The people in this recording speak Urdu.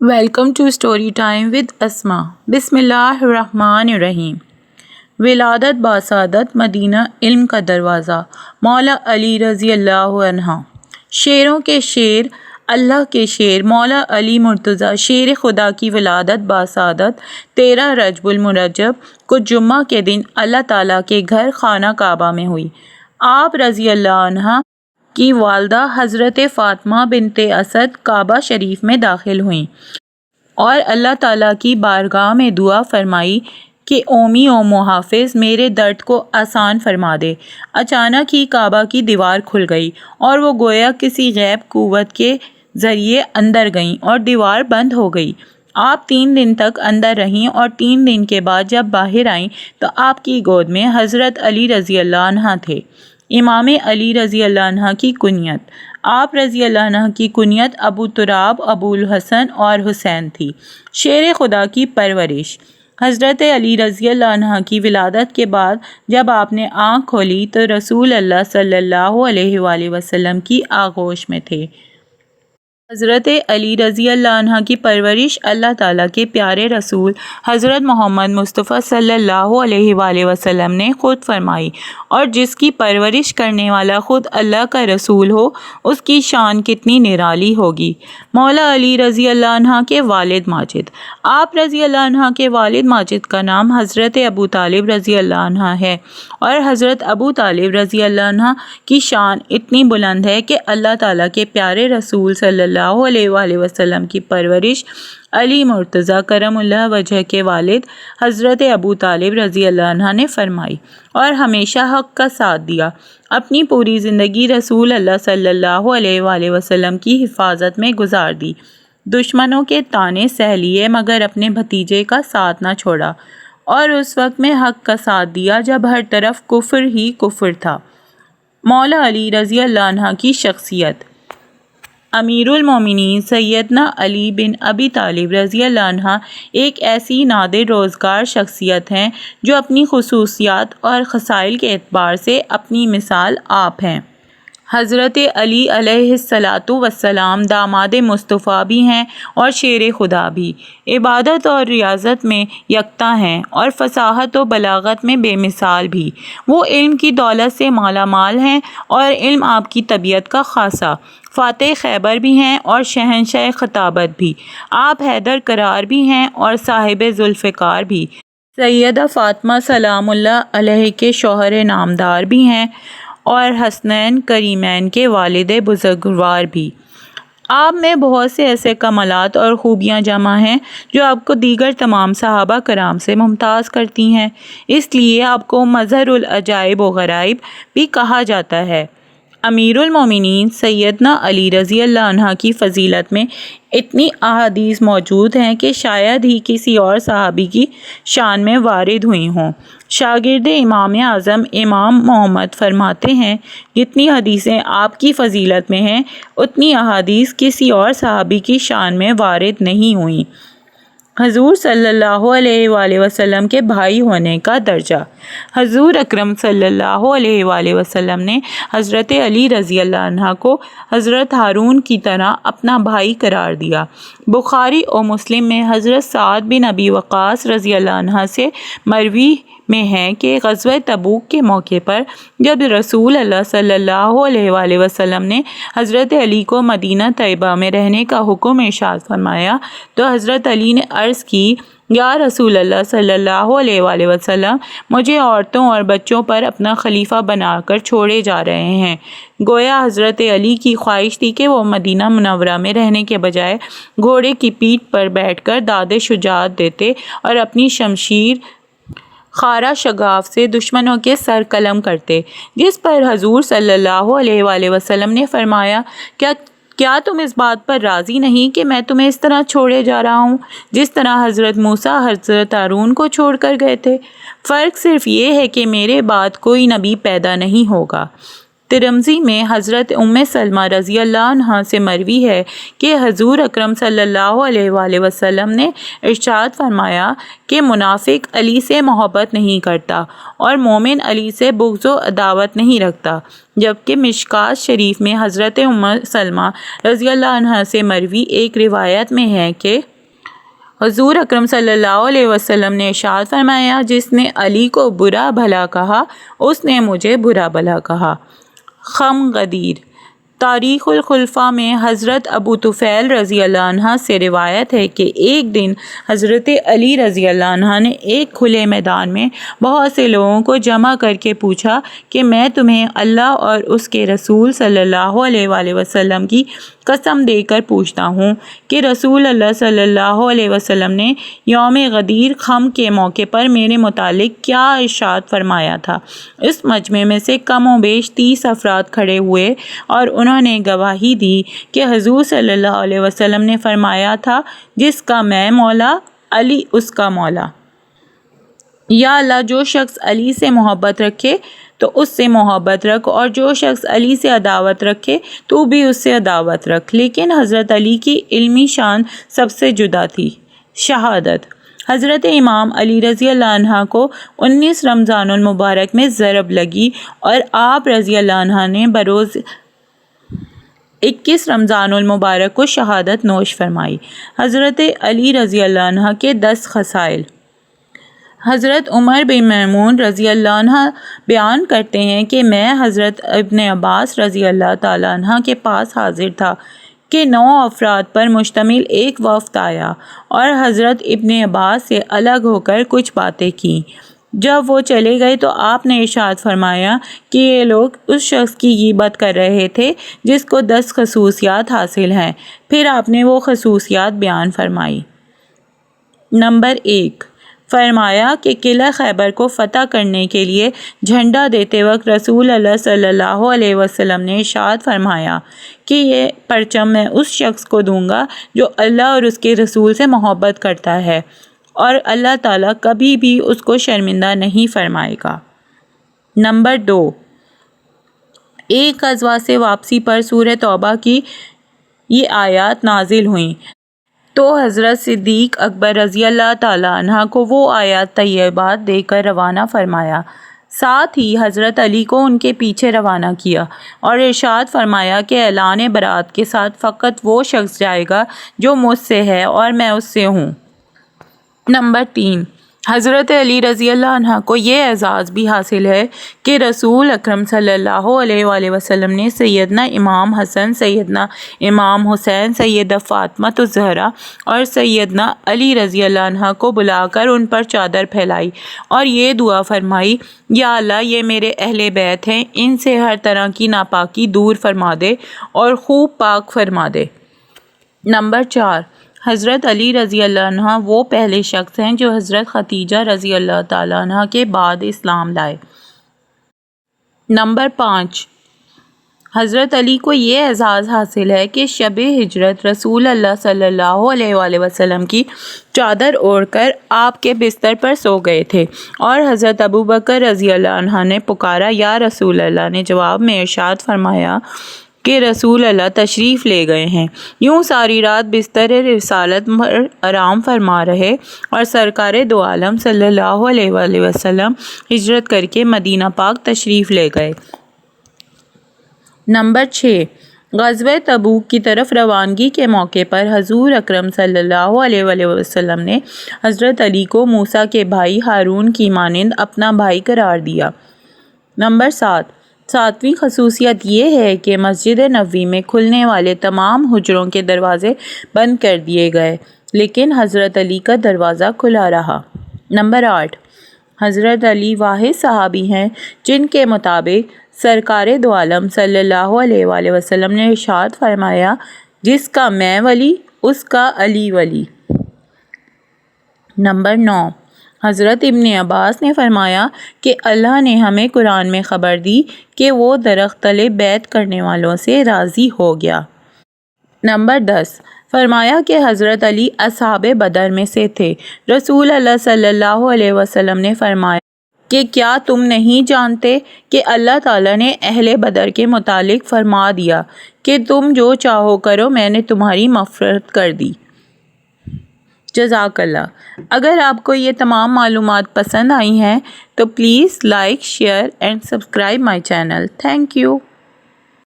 Welcome to story time with Asma. بسم اللہ الرحمن الرحیم۔ ولادت باسعادت مدینہ علم کا دروازہ مولا علی رضی اللہ عنہ۔ شیروں کے شیر اللہ کے شیر مولا علی مرتضیٰ شیر خدا کی ولادت باسعادت 13 رجب المرجب کو جمعہ کے دن اللہ تعالیٰ کے گھر خانہ کعبہ میں ہوئی۔ آپ رضی اللہ عنہ کی والدہ حضرت فاطمہ بنت اسد کعبہ شریف میں داخل ہوئیں اور اللہ تعالیٰ کی بارگاہ میں دعا فرمائی کہ او محافظ میرے درد کو آسان فرما دے۔ اچانک ہی کعبہ کی دیوار کھل گئی اور وہ گویا کسی غیب قوت کے ذریعے اندر گئیں اور دیوار بند ہو گئی۔ آپ 3 دن تک اندر رہیں اور 3 دن کے بعد جب باہر آئیں تو آپ کی گود میں حضرت علی رضی اللہ عنہ تھے۔ امام علی رضی اللہ عنہ کی کنیت۔ آپ رضی اللہ عنہ کی کنیت ابو تراب، ابو الحسن اور حسین تھی۔ شیر خدا کی پرورش۔ حضرت علی رضی اللہ عنہ کی ولادت کے بعد جب آپ نے آنکھ کھولی تو رسول اللہ صلی اللہ علیہ وآلہ وسلم کی آغوش میں تھے۔ حضرت علی رضی اللہ عنہ کی پرورش اللہ تعالیٰ کے پیارے رسول حضرت محمد مصطفیٰ صلی اللہ علیہ وآلہ وسلم نے خود فرمائی، اور جس کی پرورش کرنے والا خود اللہ کا رسول ہو اس کی شان کتنی نرالی ہوگی۔ مولا علی رضی اللہ عنہ کے والد ماجد۔ آپ رضی اللہ عنہ کے والد ماجد کا نام حضرت ابو طالب رضی اللہ عنہ ہے، اور حضرت ابو طالب رضی اللہ عنہ کی شان اتنی بلند ہے کہ اللہ تعالیٰ کے پیارے رسول صلی اللہ علیہ وآلہ وسلم کی پرورش علی مرتضیٰ کرم اللہ وجہ کے والد حضرت ابو طالب رضی اللہ عنہ نے فرمائی اور ہمیشہ حق کا ساتھ دیا۔ اپنی پوری زندگی رسول اللہ صلی اللہ علیہ وآلہ وسلم کی حفاظت میں گزار دی۔ دشمنوں کے طعنے سہ لیے مگر اپنے بھتیجے کا ساتھ نہ چھوڑا، اور اس وقت میں حق کا ساتھ دیا جب ہر طرف کفر ہی کفر تھا۔ مولا علی رضی اللہ عنہ کی شخصیت۔ امیر المومنین سیدنا علی بن ابی طالب رضی اللہ عنہ ایک ایسی نادر روزگار شخصیت ہیں جو اپنی خصوصیات اور خصائل کے اعتبار سے اپنی مثال آپ ہیں۔ حضرت علی علیہ السلام داماد مصطفیٰ بھی ہیں اور شیر خدا بھی۔ عبادت اور ریاضت میں یکتا ہیں اور فصاحت و بلاغت میں بے مثال بھی۔ وہ علم کی دولت سے مالا مال ہیں اور علم آپ کی طبیعت کا خاصہ۔ فاتح خیبر بھی ہیں اور شہنشاہ خطابت بھی۔ آپ حیدر کرار بھی ہیں اور صاحب ذوالفقار بھی۔ سیدہ فاطمہ سلام اللہ علیہ کے شوہر نامدار بھی ہیں اور حسنین کریمین کے والد بزرگوار بھی۔ آپ میں بہت سے ایسے کمالات اور خوبیاں جمع ہیں جو آپ کو دیگر تمام صحابہ کرام سے ممتاز کرتی ہیں، اس لیے آپ کو مظہر العجائب و غرائب بھی کہا جاتا ہے۔ امیر المومنین سیدنا علی رضی اللہ عنہ کی فضیلت میں اتنی احادیث موجود ہیں کہ شاید ہی کسی اور صحابی کی شان میں وارد ہوئی ہوں۔ شاگرد امام اعظم امام محمد فرماتے ہیں، جتنی حدیثیں آپ کی فضیلت میں ہیں اتنی احادیث کسی اور صحابی کی شان میں وارد نہیں ہوئیں۔ حضور صلی اللہ علیہ وآلہ وسلم کے بھائی ہونے کا درجہ۔ حضور اکرم صلی اللہ علیہ وآلہ وسلم نے حضرت علی رضی اللہ عنہ کو حضرت ہارون کی طرح اپنا بھائی قرار دیا۔ بخاری اور مسلم میں حضرت سعد بن ابی وقاص رضی اللہ عنہ سے مروی میں ہے کہ غزوہ تبوک کے موقع پر جب رسول اللہ صلی اللہ علیہ وآلہ وسلم نے حضرت علی کو مدینہ طیبہ میں رہنے کا حکم ارشاد فرمایا تو حضرت علی نے عرض کی، یا رسول اللہ صلی اللہ علیہ وآلہ وسلم، مجھے عورتوں اور بچوں پر اپنا خلیفہ بنا کر چھوڑے جا رہے ہیں۔ گویا حضرت علی کی خواہش تھی کہ وہ مدینہ منورہ میں رہنے کے بجائے گھوڑے کی پیٹھ پر بیٹھ کر داد شجاعت دیتے اور اپنی شمشیر خارا شگاف سے دشمنوں کے سر قلم کرتے، جس پر حضور صلی اللہ علیہ وآلہ وسلم نے فرمایا، کیا تم اس بات پر راضی نہیں کہ میں تمہیں اس طرح چھوڑے جا رہا ہوں جس طرح حضرت موسیٰ حضرت ہارون کو چھوڑ کر گئے تھے؟ فرق صرف یہ ہے کہ میرے بعد کوئی نبی پیدا نہیں ہوگا۔ ترمذی میں حضرت سلمہ رضی اللہ عنہ سے مروی ہے کہ حضور اکرم صلی اللہ علیہ وآلہ وسلم نے ارشاد فرمایا کہ منافق علی سے محبت نہیں کرتا اور مومن علی سے بغض و عداوت نہیں رکھتا، جبکہ مشکوٰۃ شریف میں حضرت سلمہ رضی اللہ عنہ سے مروی ایک روایت میں ہے کہ حضور اکرم صلی اللہ علیہ وسلم نے ارشاد فرمایا، جس نے علی کو برا بھلا کہا اس نے مجھے برا بھلا کہا۔ خم غدیر۔ تاریخ الخلفاء میں حضرت ابو طفیل رضی اللہ عنہ سے روایت ہے کہ ایک دن حضرت علی رضی اللہ عنہ نے ایک کھلے میدان میں بہت سے لوگوں کو جمع کر کے پوچھا کہ میں تمہیں اللہ اور اس کے رسول صلی اللہ علیہ وآلہ وسلم کی قسم دے کر پوچھتا ہوں کہ رسول اللہ صلی اللہ علیہ وسلم نے یوم غدیر خم کے موقع پر میرے متعلق کیا ارشاد فرمایا تھا۔ اس مجمع میں سے کم و بیش 30 افراد کھڑے ہوئے اور انہوں نے گواہی دی کہ حضور صلی اللہ علیہ وسلم نے فرمایا تھا، جس کا میں مولا علی اس کا مولا۔ یا اللہ، جو شخص علی سے محبت رکھے تو اس سے محبت رکھ، اور جو شخص علی سے عداوت رکھے تو بھی اس سے عداوت رکھ۔ لیکن حضرت علی کی علمی شان سب سے جدا تھی۔ شہادت۔ حضرت امام علی رضی اللہ عنہ کو 19 رمضان المبارک میں ضرب لگی اور آپ رضی اللہ عنہ نے بروز 21 رمضان المبارک کو شہادت نوش فرمائی۔ حضرت علی رضی اللہ عنہ کے 10 خصائل۔ حضرت عمر بن میمون رضی اللہ عنہ بیان کرتے ہیں کہ میں حضرت ابن عباس رضی اللہ تعالیٰ عنہ کے پاس حاضر تھا کہ 9 افراد پر مشتمل ایک وفد آیا اور حضرت ابن عباس سے الگ ہو کر کچھ باتیں کیں۔ جب وہ چلے گئے تو آپ نے ارشاد فرمایا کہ یہ لوگ اس شخص کی غیبت کر رہے تھے جس کو 10 خصوصیات حاصل ہیں۔ پھر آپ نے وہ خصوصیات بیان فرمائی۔ نمبر 1، فرمایا کہ قلعہ خیبر کو فتح کرنے کے لیے جھنڈا دیتے وقت رسول اللہ صلی اللہ علیہ وسلم نے ارشاد فرمایا کہ یہ پرچم میں اس شخص کو دوں گا جو اللہ اور اس کے رسول سے محبت کرتا ہے، اور اللہ تعالیٰ کبھی بھی اس کو شرمندہ نہیں فرمائے گا۔ نمبر 2، ایک غزوہ سے واپسی پر سورہ توبہ کی یہ آیات نازل ہوئیں تو حضرت صدیق اکبر رضی اللہ تعالیٰ عنہ کو وہ آیات طیبات دے کر روانہ فرمایا، ساتھ ہی حضرت علی کو ان کے پیچھے روانہ کیا اور ارشاد فرمایا کہ اعلان برات کے ساتھ فقط وہ شخص جائے گا جو مجھ سے ہے اور میں اس سے ہوں۔ نمبر 3، حضرت علی رضی اللہ عنہ کو یہ اعزاز بھی حاصل ہے کہ رسول اکرم صلی اللہ علیہ وآلہ وسلم نے سیدنا امام حسن، سیدنا امام حسین، سیدہ فاطمہ الزہرا اور سیدنا علی رضی اللہ عنہ کو بلا کر ان پر چادر پھیلائی اور یہ دعا فرمائی، یا اللہ، یہ میرے اہل بیت ہیں، ان سے ہر طرح کی ناپاکی دور فرما دے اور خوب پاک فرما دے۔ نمبر 4، حضرت علی رضی اللہ عنہ وہ پہلے شخص ہیں جو حضرت خدیجہ رضی اللہ تعالیٰ عنہ کے بعد اسلام لائے۔ نمبر 5، حضرت علی کو یہ اعزاز حاصل ہے کہ شب ہجرت رسول اللہ صلی اللہ علیہ وآلہ وسلم کی چادر اوڑھ کر آپ کے بستر پر سو گئے تھے اور حضرت ابو بکر رضی اللہ عنہ نے پکارا، یا رسول اللہ نے جواب میں ارشاد فرمایا کہ رسول اللہ تشریف لے گئے ہیں۔ یوں ساری رات بستر رسالت پر آرام فرما رہے اور سرکار دو عالم صلی اللہ علیہ وآلہ وسلم ہجرت کر کے مدینہ پاک تشریف لے گئے۔ نمبر 6، غزوہ تبوک کی طرف روانگی کے موقع پر حضور اکرم صلی اللہ علیہ وآلہ وسلم نے حضرت علی کو موسیٰ کے بھائی ہارون کی مانند اپنا بھائی قرار دیا۔ نمبر 7، 7ویں خصوصیت یہ ہے کہ مسجد نبوی میں کھلنے والے تمام حجروں کے دروازے بند کر دیے گئے لیکن حضرت علی کا دروازہ کھلا رہا۔ نمبر 8، حضرت علی واحد صحابی ہیں جن کے مطابق سرکار دو عالم صلی اللہ علیہ وآلہ وسلم نے ارشاد فرمایا، جس کا میں ولی اس کا علی ولی۔ نمبر 9، حضرت ابن عباس نے فرمایا کہ اللہ نے ہمیں قرآن میں خبر دی کہ وہ درخت تلے بیعت کرنے والوں سے راضی ہو گیا۔ نمبر 10، فرمایا کہ حضرت علی اصحاب بدر میں سے تھے۔ رسول اللہ صلی اللہ علیہ وسلم نے فرمایا کہ کیا تم نہیں جانتے کہ اللہ تعالیٰ نے اہل بدر کے متعلق فرما دیا کہ تم جو چاہو کرو، میں نے تمہاری مغفرت کر دی۔ جزاک اللہ۔ اگر آپ کو یہ تمام معلومات پسند آئی ہیں تو please like, share and subscribe my channel. Thank you.